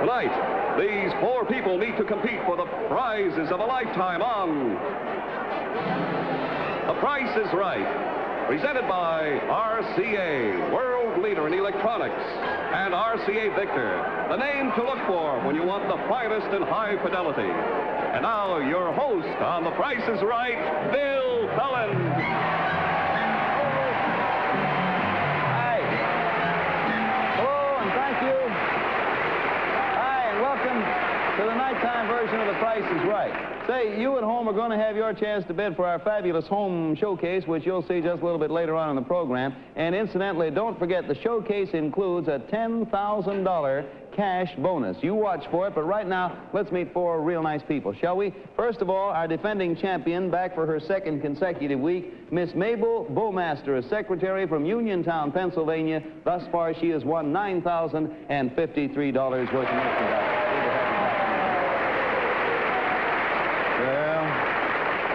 Tonight, these four people meet to compete for the prizes of a lifetime on The Price is Right, presented by RCA, world leader in electronics, and RCA Victor, the name to look for when you want the finest in high fidelity. And now, your host on The Price is Right, Bill Fallon. To the nighttime version of The Price is Right. Say, you at home are going to have your chance to bid for our fabulous home showcase, which you'll see just a little bit later on in the program. And incidentally, don't forget the showcase includes a $10,000 cash bonus. You watch for it, but right now, let's meet four real nice people, shall we? First of all, our defending champion, back for her second consecutive week, Miss Mabel Bowmaster, a secretary from Uniontown, Pennsylvania. Thus far, she has won $9,053 worth of merchandise.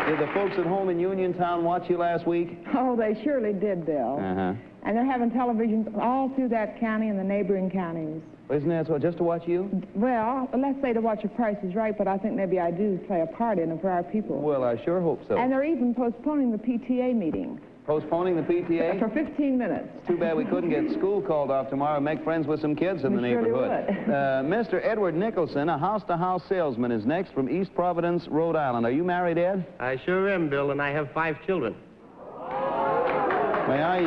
Did the folks at home in Uniontown watch you last week? Oh, they surely did, Bill. Uh-huh. And they're having televisions all through that county and the neighboring counties. Isn't that so? Just to watch you? Well, let's say to watch The Price is Right, but I think maybe I do play a part in it for our people. Well, I sure hope so. And they're even postponing the PTA meeting. Postponing the PTA? For 15 minutes. It's too bad we couldn't get school called off tomorrow and make friends with some kids in the neighborhood. Surely would. Mr. Edward Nicholson, a house-to-house salesman, is next from East Providence, Rhode Island. Are you married, Ed? I sure am, Bill, and I have 5 children. May I,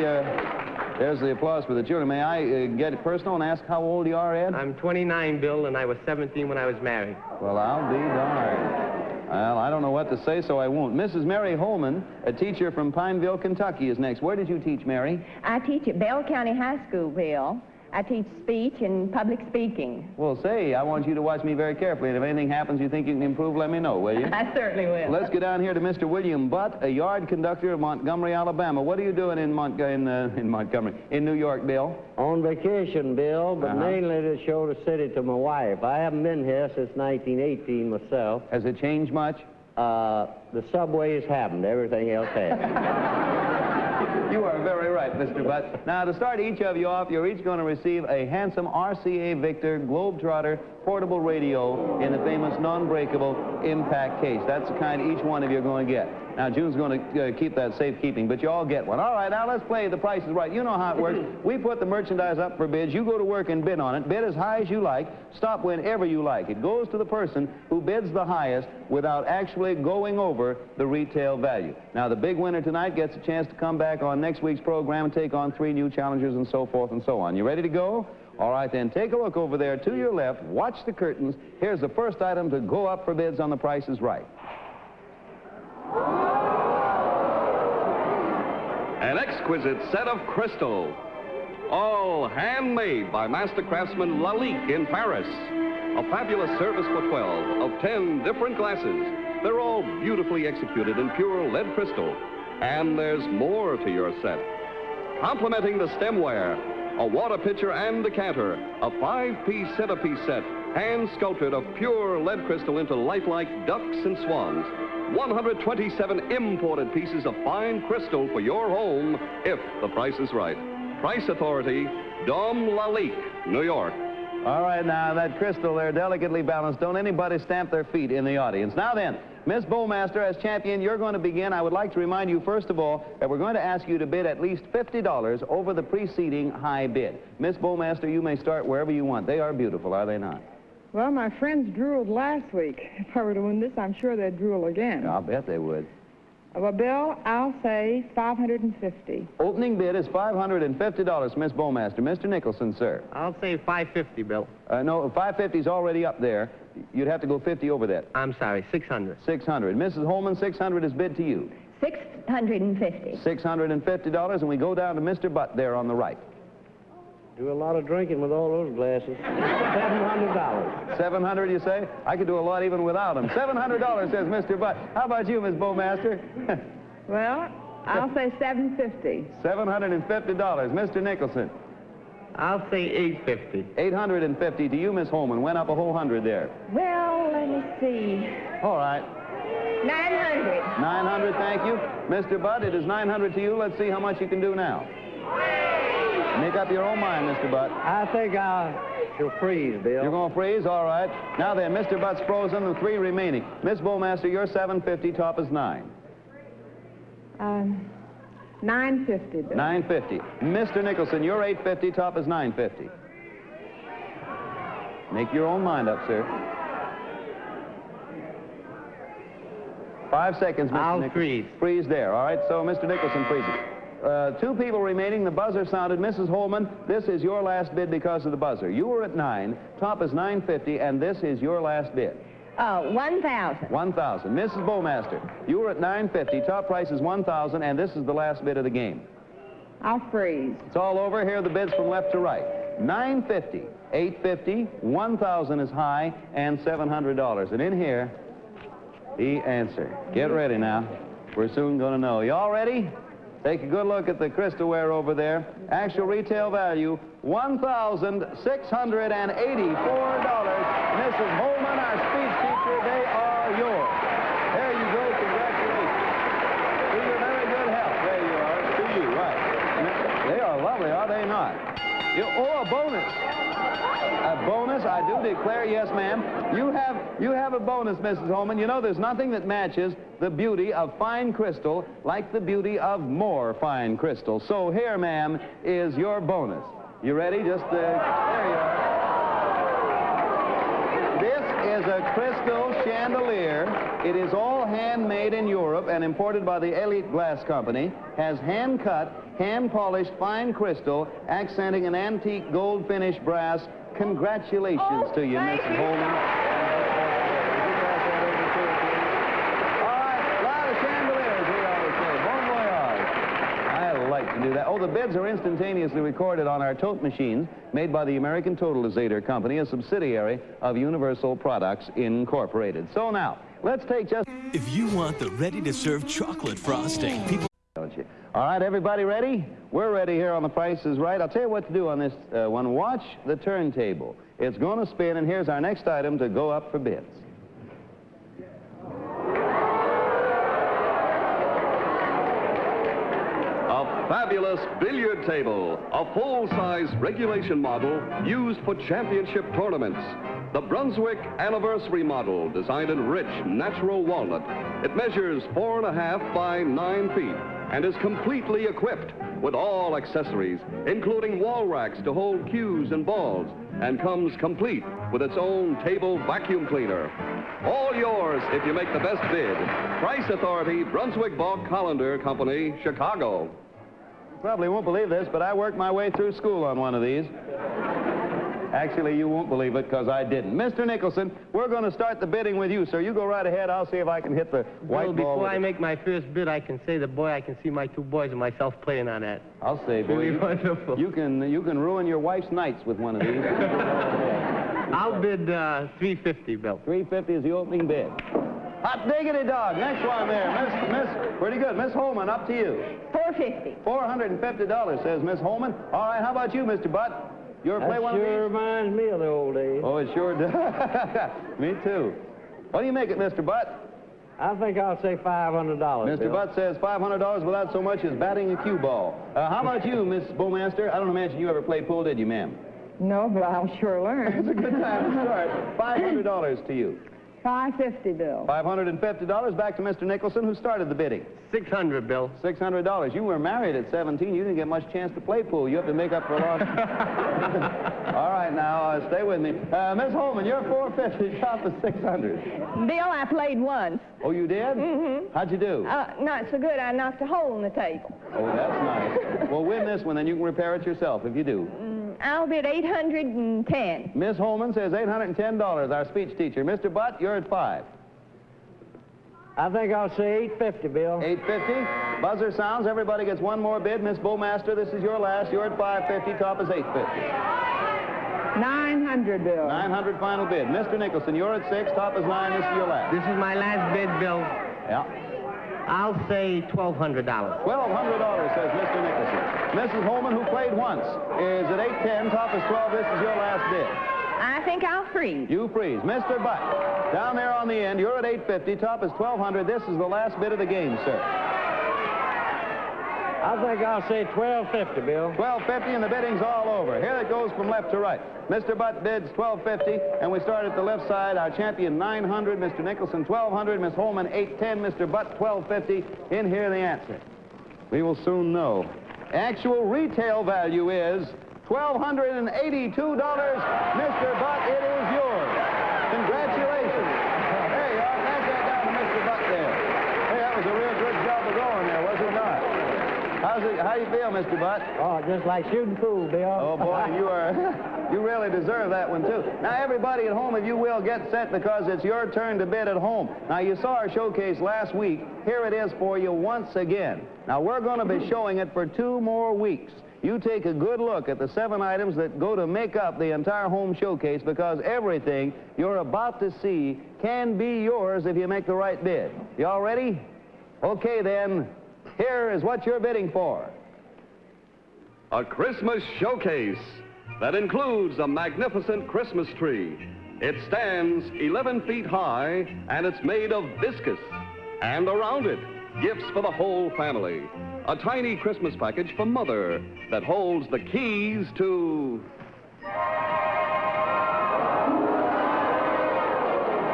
there's the applause for the children. May I get personal and ask how old you are, Ed? I'm 29, Bill, and I was 17 when I was married. Well, I'll be darned. Well, I don't know what to say, so I won't. Mrs. Mary Holman, a teacher from Pineville, Kentucky, is next. Where did you teach, Mary? I teach at Bell County High School, Bill. I teach speech and public speaking. Well, say, I want you to watch me very carefully, and if anything happens you think you can improve, let me know, will you? I certainly will. Let's get down here to Mr. William Butt, a yard conductor of Montgomery, Alabama. What are you doing in Montgomery, in New York, Bill? On vacation, Bill, but mainly to show the city to my wife. I haven't been here since 1918 myself. Has it changed much? The subways haven't. Everything else has. You are very right, Mr. Butt. Now, to start each of you off, you're each going to receive a handsome RCA Victor Globetrotter portable radio in the famous non-breakable impact case. That's the kind each one of you are going to get. Now, June's going to keep that safekeeping, but you all get one. All right, now let's play The Price is Right. You know how it works. We put the merchandise up for bids. You go to work and bid on it. Bid as high as you like. Stop whenever you like. It goes to the person who bids the highest without actually going over the retail value. Now, the big winner tonight gets a chance to come back on next week's program and take on 3 new challengers and so forth and so on. You ready to go? All right, then, take a look over there to your left. Watch the curtains. Here's the first item to go up for bids on The Price is Right. An exquisite set of crystal, all handmade by master craftsman Lalique in Paris. A fabulous service for 12 of 10 different glasses. They're all beautifully executed in pure lead crystal. And there's more to your set. Complementing the stemware, a water pitcher and decanter, a 5-piece centerpiece set, hand-sculpted of pure lead crystal into lifelike ducks and swans. 127 imported pieces of fine crystal for your home, if the price is right. Price authority, Dom Lalique, New York. All right, now, that crystal there, delicately balanced. Don't anybody stamp their feet in the audience. Now then, Miss Bowmaster, as champion, you're going to begin. I would like to remind you, first of all, that we're going to ask you to bid at least $50 over the preceding high bid. Miss Bowmaster, you may start wherever you want. They are beautiful, are they not? Well, my friends drooled last week. If I were to win this, I'm sure they'd drool again. I'll bet they would. Well, Bill, I'll say $550. Opening bid is $550, Miss Bowmaster. Mr. Nicholson, sir. I'll say $550, Bill. No, $550 is already up there. You'd have to go 50 over that. I'm sorry, $600. $600. Mrs. Holman, $600 is bid to you. $650. $650, and we go down to Mr. Butt there on the right. Do a lot of drinking with all those glasses. $700. $700, you say? I could do a lot even without them. $700, says Mr. Butt. How about you, Miss Bowmaster? Well, I'll say $750. $750. Mr. Nicholson. I'll say $850. $850 to you, Miss Holman. Went up a whole 100 there. Well, let me see. All right. $900. $900, thank you. Mr. Butt, it is $900 to you. Let's see how much you can do now. Make up your own mind, Mr. Butt. I think I'll shall freeze, Bill. You're going to freeze? All right. Now then, Mr. Butt's frozen, the 3 remaining. Miss Bowmaster, you're 750, top is 9. 950, Bill. 950. Mr. Nicholson, you're 850, top is 950. Make your own mind up, sir. 5 seconds, Mr. I'll Nicholson. freeze. Freeze there. All right, so Mr. Nicholson freezes. 2 people remaining. The buzzer sounded. Mrs. Holman, this is your last bid because of the buzzer. You were at 9, top is 950, and this is your last bid. 1,000. 1,000. Mrs. Bowmaster, you were at 950, top price is 1,000, and this is the last bid of the game. I'll freeze. It's all over. Here are the bids from left to right. 950, 850, 1,000 is high, and $700. And in here, the answer. Get ready now. We're soon going to know. You all ready? Take a good look at the crystalware over there. Actual retail value, $1,684. Mrs. Holman, our speech teacher, they are yours. There you go. Congratulations. To your very good health. There you are. To you, right. They are lovely, are they not? Oh, a bonus. A bonus, I do declare, yes, ma'am. You have a bonus, Mrs. Holman. You know, there's nothing that matches the beauty of fine crystal like the beauty of more fine crystal. So here, ma'am, is your bonus. You ready? Just, there you are. This is a crystal chandelier. It is all handmade in Europe and imported by the Elite Glass Company. Has hand-cut, hand-polished fine crystal, accenting an antique gold finish brass. Congratulations to you, thank Mrs. you. Holman. All right, a lot of chandeliers, we always say. Bon voyage. I like to do that. Oh, the bids are instantaneously recorded on our tote machines made by the American Totalizator Company, a subsidiary of Universal Products Incorporated. So now, let's take just... If you want the ready-to-serve chocolate frosting, people... Don't you? All right, everybody ready? We're ready here on The Price is Right. I'll tell you what to do on this one. Watch the turntable. It's going to spin, and here's our next item to go up for bids. A fabulous billiard table, a full-size regulation model used for championship tournaments. The Brunswick Anniversary Model, designed in rich, natural walnut. It measures 4.5 by 9 feet and is completely equipped with all accessories, including wall racks to hold cues and balls, and comes complete with its own table vacuum cleaner. All yours if you make the best bid. Price Authority, Brunswick Balk Collender Company, Chicago. Probably won't believe this, but I worked my way through school on one of these. Actually, you won't believe it because I didn't. Mr. Nicholson, we're going to start the bidding with you, sir. You go right ahead. I'll see if I can hit the white ball. Before I make my first bid, I can say the boy, I can see my 2 boys and myself playing on that. I'll say, boy, Really wonderful. you can ruin your wife's nights with one of these. I'll bid 350, Bill. 350 is the opening bid. Hot diggity dog. Next one there. Miss, pretty good. Miss Holman, up to you. $450. $450, says Miss Holman. All right, how about you, Mr. Butt? You ever play That one of sure these? reminds me of the old days. Oh, it sure does. Me too. What do you make it, Mr. Butt? I think I'll say $500. Mr. Bill. Butt says $500 without so much as batting a cue ball. How about you, Miss Bowmaster? I don't imagine you ever played pool, did you, ma'am? No, but I'll sure It's a learn. good time to start. $500 to you. $550, Bill. $550 back to Mr. Nicholson, who started the bidding. 600, Bill. $600. You were married at 17. You didn't get much chance to play pool. You have to make up for a lot. All right, now, stay with me. Miss Holman, you're $450. Top is $600. Bill, I played once. Oh, you did? Mm-hmm. How'd you do? Not so good. I knocked a hole in the table. Oh, that's nice. Well, win this one, then you can repair it yourself if you do. I'll bid $810. Miss Holman says $810, our speech teacher. Mr. Butt, you're at 5. I think I'll say $850, Bill. $850. Buzzer sounds. Everybody gets one more bid. Miss Bowmaster, this is your last. You're at $550. Top is $850. $900, Bill. $900 final bid. Mr. Nicholson, you're at 6. Top is 9. This is your last. This is my last bid, Bill. Yeah. I'll say $1,200. $1,200, says Mr. Nicholson. Mrs. Holman, who played once, is at 810. Top is 12. This is your last bid. I think I'll freeze. You freeze. Mr. Butt, down there on the end, you're at 850. Top is 1,200. This is the last bid of the game, sir. I think I'll say $12.50, Bill. $12.50, and the bidding's all over. Here it goes from left to right. Mr. Butt bids $12.50, and we start at the left side. Our champion, $900. Mr. Nicholson, $1,200. Miss Holman, $810. Mr. Butt, $12.50. In here, the answer. We will soon know. Actual retail value is $1,282. Mr. Butt, it is yours. Congratulations. There you are. Pass that down to Mr. Butt there. Hey, that was a real good job of going there, was it not? How do you feel, Mr. Butt? Oh, just like shooting pool, Bill. Oh, boy, you really deserve that one, too. Now, everybody at home, if you will, get set because it's your turn to bid at home. Now, you saw our showcase last week. Here it is for you once again. Now, we're going to be showing it for 2 more weeks. You take a good look at the 7 items that go to make up the entire home showcase because everything you're about to see can be yours if you make the right bid. You all ready? Okay, then. Here is what you're bidding for. A Christmas showcase that includes a magnificent Christmas tree. It stands 11 feet high, and it's made of viscose. And around it, gifts for the whole family. A tiny Christmas package for Mother that holds the keys to...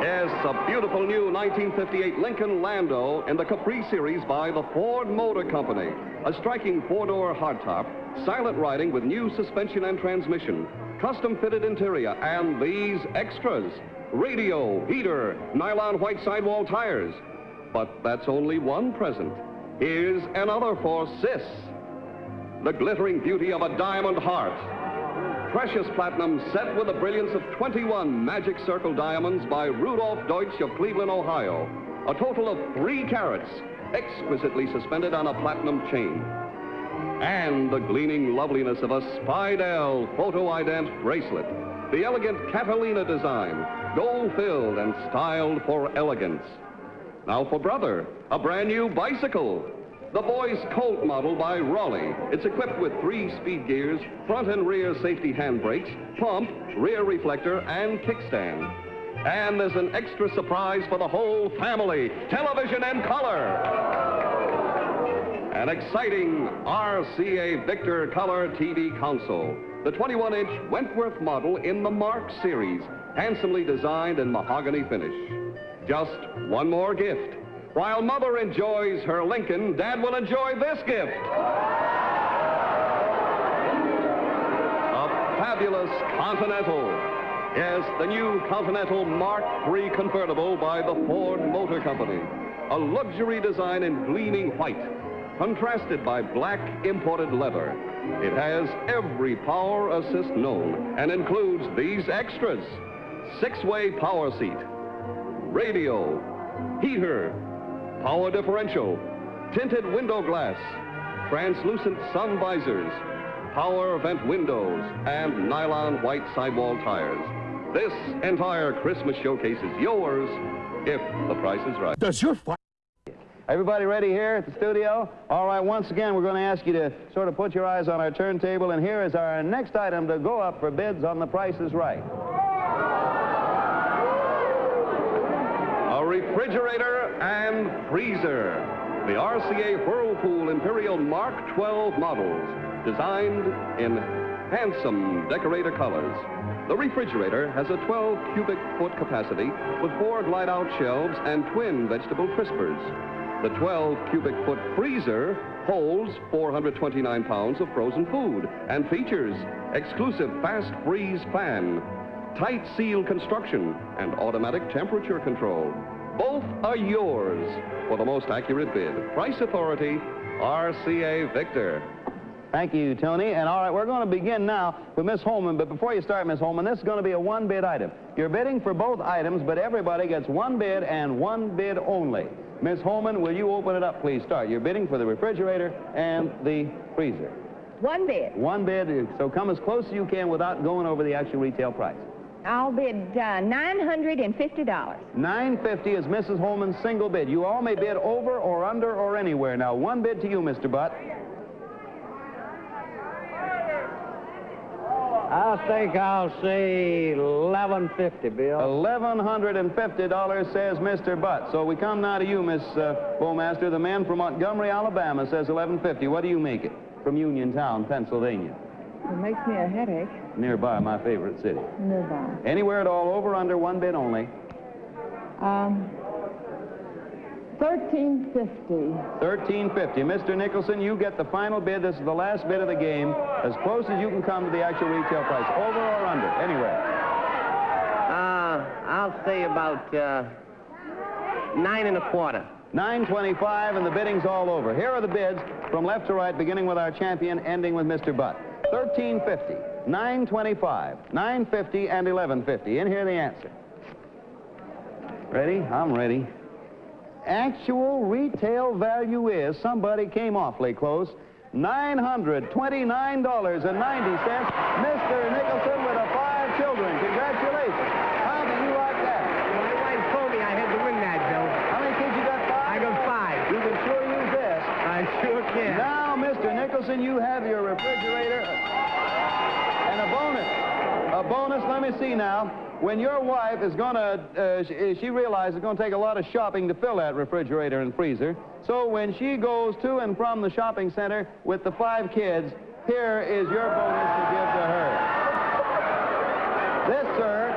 Yes, a beautiful new 1958 Lincoln Lando in the Capri series by the Ford Motor Company. A striking 4-door hardtop, silent riding with new suspension and transmission, custom-fitted interior, and these extras. Radio, heater, nylon white sidewall tires. But that's only one present. Here's another for Sis. The glittering beauty of a diamond heart. Precious platinum set with the brilliance of 21 Magic Circle diamonds by Rudolph Deutsch of Cleveland, Ohio. A total of 3 carats, exquisitely suspended on a platinum chain. And the gleaming loveliness of a Spidell photo-ident bracelet. The elegant Catalina design, gold-filled and styled for elegance. Now for Brother, a brand new bicycle. The Boys Colt model by Raleigh. It's equipped with 3 speed gears, front and rear safety handbrakes, pump, rear reflector, and kickstand. And there's an extra surprise for the whole family, television in color. An exciting RCA Victor Color TV console. The 21-inch Wentworth model in the Mark series, handsomely designed in mahogany finish. Just one more gift. While Mother enjoys her Lincoln, Dad will enjoy this gift. A fabulous Continental. Yes, the new Continental Mark III convertible by the Ford Motor Company. A luxury design in gleaming white, contrasted by black imported leather. It has every power assist known and includes these extras. 6-way power seat, radio, heater, power differential, tinted window glass, translucent sun visors, power vent windows, and nylon white sidewall tires. This entire Christmas showcase is yours if the price is right. Does your Everybody ready here at the studio? All right, once again, we're going to ask you to sort of put your eyes on our turntable, and here is our next item to go up for bids on The Price is Right. A refrigerator and freezer. The RCA Whirlpool Imperial Mark 12 models, designed in handsome decorator colors. The refrigerator has a 12 cubic foot capacity with 4 glide-out shelves and twin vegetable crispers. The 12 cubic foot freezer holds 429 pounds of frozen food and features exclusive fast freeze fan, tight seal construction, and automatic temperature control. Both are yours for the most accurate bid. Price Authority, RCA Victor. Thank you, Tony. And all right, we're going to begin now with Miss Holman. But before you start, Miss Holman, this is going to be a 1-bid item. You're bidding for both items, but everybody gets 1 bid and 1 bid only. Miss Holman, will you open it up, please? Start. You're bidding for the refrigerator and the freezer. 1 bid. 1 bid, so come as close as you can without going over the actual retail price. I'll bid $950. $950 is Mrs. Holman's single bid. You all may bid over or under or anywhere. Now, 1 bid to you, Mr. Butt. I think I'll say $1,150, Bill. $1,150, says Mr. Butt. So we come now to you, Miss Bowmaster. The man from Montgomery, Alabama, says $1,150. What do you make it? From Uniontown, Pennsylvania. It makes me a headache. Nearby, my favorite city. Nearby. Anywhere at all, over, under, one bid only. $1,350. $1,350. Mr. Nicholson, you get the final bid. This is the last bid of the game. As close as you can come to the actual retail price. Over or under? Anywhere. I'll say about 9 1/4. $9.25, and the bidding's all over. Here are the bids from left to right, beginning with our champion, ending with Mr. Butt. $1,350, $9.25, $9.50, and $11.50. In here, the answer. Ready? I'm ready. Actual retail value is, somebody came awfully close, $929.90. Mr. Nicholson with 5 children. Congratulations. How do you like that? My wife told me I had to win that, Bill. How many kids you got? 5? I got 5. You can sure use this. I sure can. Now, Mr. Nicholson, you have your refrigerator and a bonus. A bonus, let me see now. When your wife is going to, she realizes it's going to take a lot of shopping to fill that refrigerator and freezer. So when she goes to and from the shopping center with the 5 kids, here is your bonus to give to her. This, sir,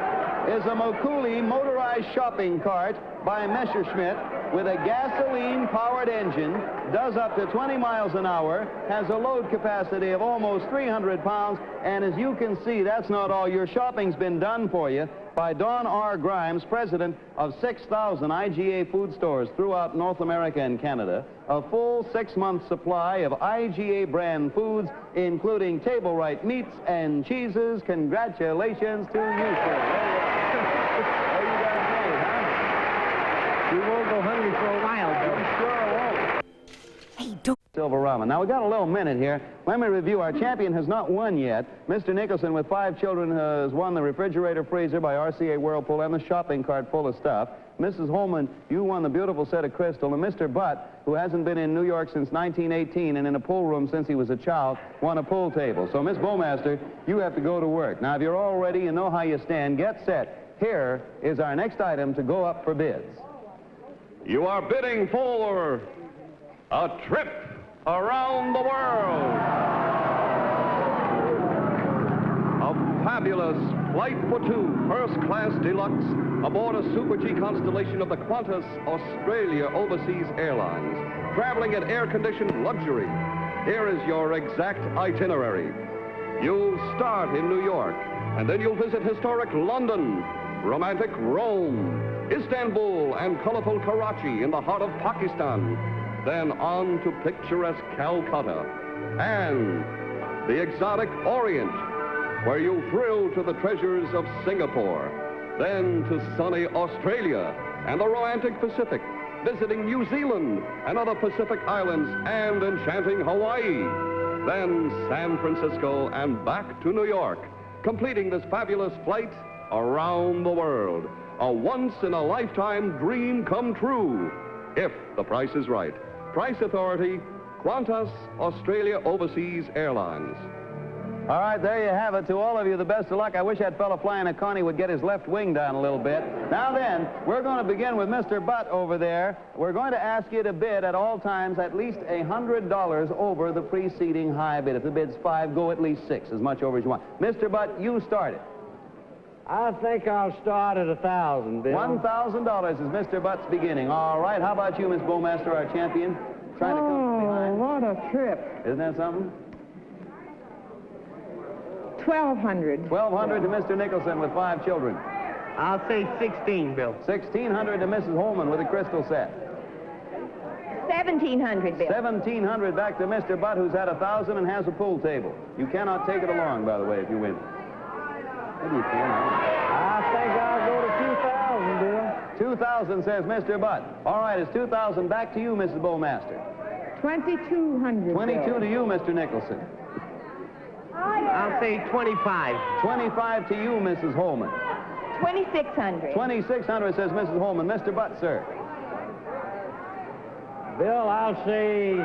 is a Mokuli motorized shopping cart by Messerschmitt with a gasoline-powered engine, does up to 20 miles an hour, has a load capacity of almost 300 pounds, and as you can see, that's not all. Your shopping's been done for you by Don R. Grimes, president of 6,000 IGA food stores throughout North America and Canada. A full 6-month supply of IGA brand foods, including Table Right meats and cheeses. Congratulations to you, sir. There you guys made, huh? We won't go hungry for a while, Bill. Sure won't. Silver ramen. Now, we got a little minute here. Let me review. Our champion has not won yet. Mr. Nicholson, with 5 children, has won the refrigerator freezer by RCA Whirlpool and the shopping cart full of stuff. Mrs. Holman, you won the beautiful set of Crystal. And Mr. Butt, who hasn't been in New York since 1918 and in a pool room since he was a child, won a pool table. So, Miss Bowmaster, you have to go to work. Now, if you're all ready, you know how you stand. Get set. Here is our next item to go up for bids. You are bidding for a trip around the world. A fabulous Flight for 2 first-class deluxe aboard a Super G Constellation of the Qantas Australia Overseas Airlines, traveling in air-conditioned luxury. Here is your exact itinerary. You'll start in New York, and then you'll visit historic London, romantic Rome, Istanbul, and colorful Karachi in the heart of Pakistan. Then on to picturesque Calcutta and the exotic Orient, where you'll thrill to the treasures of Singapore. Then to sunny Australia and the romantic Pacific, visiting New Zealand and other Pacific islands and enchanting Hawaii. Then San Francisco and back to New York, completing this fabulous flight around the world. A once-in-a-lifetime dream come true, if the price is right. Price Authority, Qantas Australia Overseas Airlines. All right, there you have it. To all of you, the best of luck. I wish that fellow flying a Connie would get his left wing down a little bit. Now then, we're going to begin with Mr. Butt over there. We're going to ask you to bid at all times at least $100 over the preceding high bid. If the bid's 5, go at least 6, as much over as you want. Mr. Butt, you start it. I think I'll start at 1,000, Bill. $1,000 is Mr. Butt's beginning. All right, how about you, Miss Bowmaster, our champion? Trying to come from behind. What a trip. Isn't that something? $1,200. $1,200 to Mr. Nicholson with 5 children. I'll say 16, Bill. $1,600 to Mrs. Holman with a crystal set. $1,700, Bill. $1,700 back to Mr. Butt, who's had 1,000 and has a pool table. You cannot take it along, by the way, if you win. Maybe you can. I think I'll go to 2,000, Bill. 2,000, says Mr. Butt. All right, it's 2,000 back to you, Mrs. Bowmaster. $2,200. 22 to you, Mr. Nicholson. I'll say 25. 25 to you, Mrs. Holman. $2,600. 2,600, says Mrs. Holman. Mr. Butt, sir. Bill, I'll say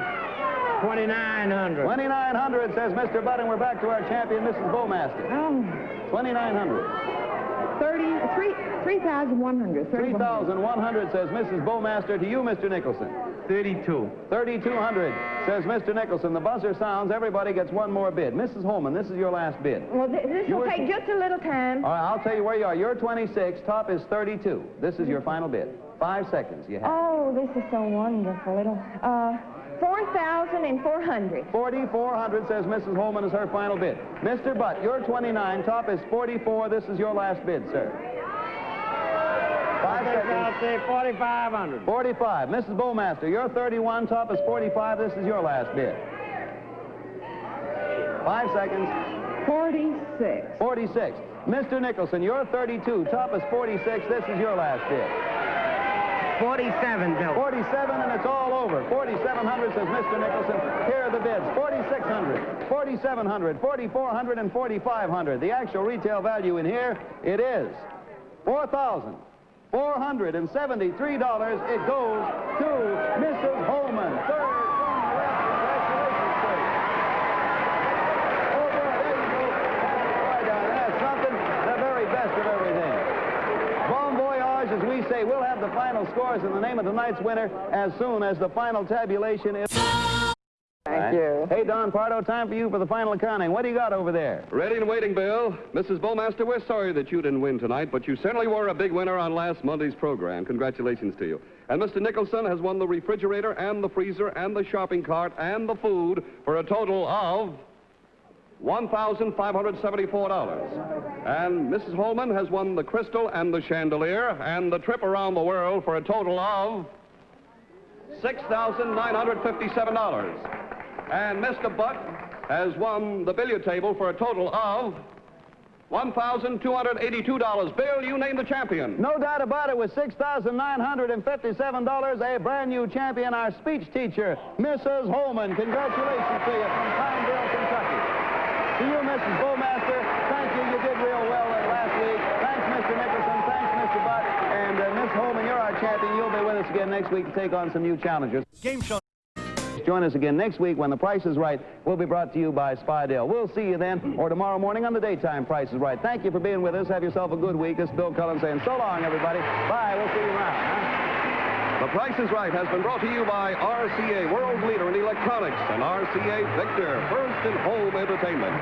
$2,900. 2,900, says Mr. Butt, and we're back to our champion, Mrs. Bowmaster. 2,900. 3,100. 3,100, says Mrs. Bowmaster. To you, Mr. Nicholson. 32. 3,200, says Mr. Nicholson. The buzzer sounds. Everybody gets one more bid. Mrs. Holman, this is your last bid. Well, this will take just a little time. All right, I'll tell you where you are. You're 26. Top is 32. This is your final bid. 5 seconds you have. Oh, this is so wonderful. It'll, 4,400. 4,400, says Mrs. Holman, is her final bid. Mr. Butt, you're 29. Top is 44. This is your last bid, sir. 5 seconds. I'll say 4,500. 45. Mrs. Bowmaster, you're 31. Top is 45. This is your last bid. 5 seconds. 46. 46. Mr. Nicholson, you're 32. Top is 46. This is your last bid. 47, Bill. 47, and it's all over. 4,700, says Mr. Nicholson. Here are the bids. 4,600, 4,700, 4,400, and 4,500. The actual retail value in here, it is $4,473. It goes to Mrs. Holman. Third. Congratulations, sir. Oh, boy, there you go. Right down. That's something. The very best of everything. Bon voyage, as we say. We'll have the final scores in the name of tonight's winner as soon as the final tabulation is... Thank you. Hey, Don Pardo, time for you for the final accounting. What do you got over there? Ready and waiting, Bill. Mrs. Bowmaster, we're sorry that you didn't win tonight, but you certainly were a big winner on last Monday's program. Congratulations to you. And Mr. Nicholson has won the refrigerator and the freezer and the shopping cart and the food for a total of $1,574. And Mrs. Holman has won the crystal and the chandelier and the trip around the world for a total of $6,957. And Mr. Butt has won the billiard table for a total of $1,282. Bill, you name the champion. No doubt about it, with $6,957, a brand new champion, our speech teacher, Mrs. Holman. Congratulations to you from Pineville, Kentucky. To you, Mrs. Bowmaster, thank you. You did real well last week. Thanks, Mr. Nicholson. Thanks, Mr. Butt. And Miss Holman, you're our champion. You'll be with us again next week to take on some new challengers. Game show. Join us again next week when The Price is Right will be brought to you by Spidell. We'll see you then, or tomorrow morning on the daytime Price is Right. Thank you for being with us. Have yourself a good week. This is Bill Cullen saying so long, everybody. Bye. We'll see you around. Huh? The Price is Right has been brought to you by RCA, world leader in electronics, and RCA Victor, first in home entertainment.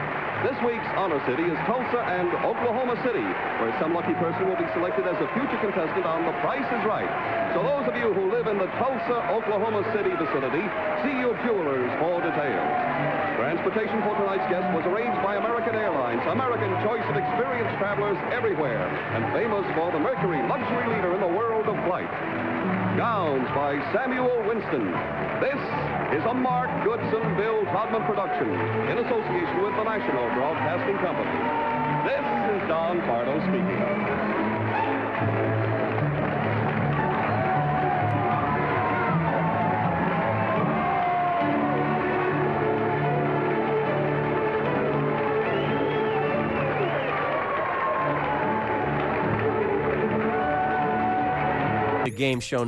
This week's honor city is Tulsa and Oklahoma City, where some lucky person will be selected as a future contestant on The Price is Right. So those of you who live in the Tulsa, Oklahoma City vicinity, see your jewelers for details. Transportation for tonight's guest was arranged by American Airlines, American choice of experienced travelers everywhere, and famous for the Mercury luxury leader in the world of flight. Gowns by Samuel Winston. This is a Mark Goodson, Bill Todman production in association with the National Broadcasting Company. This is Don Pardo speaking. The game show.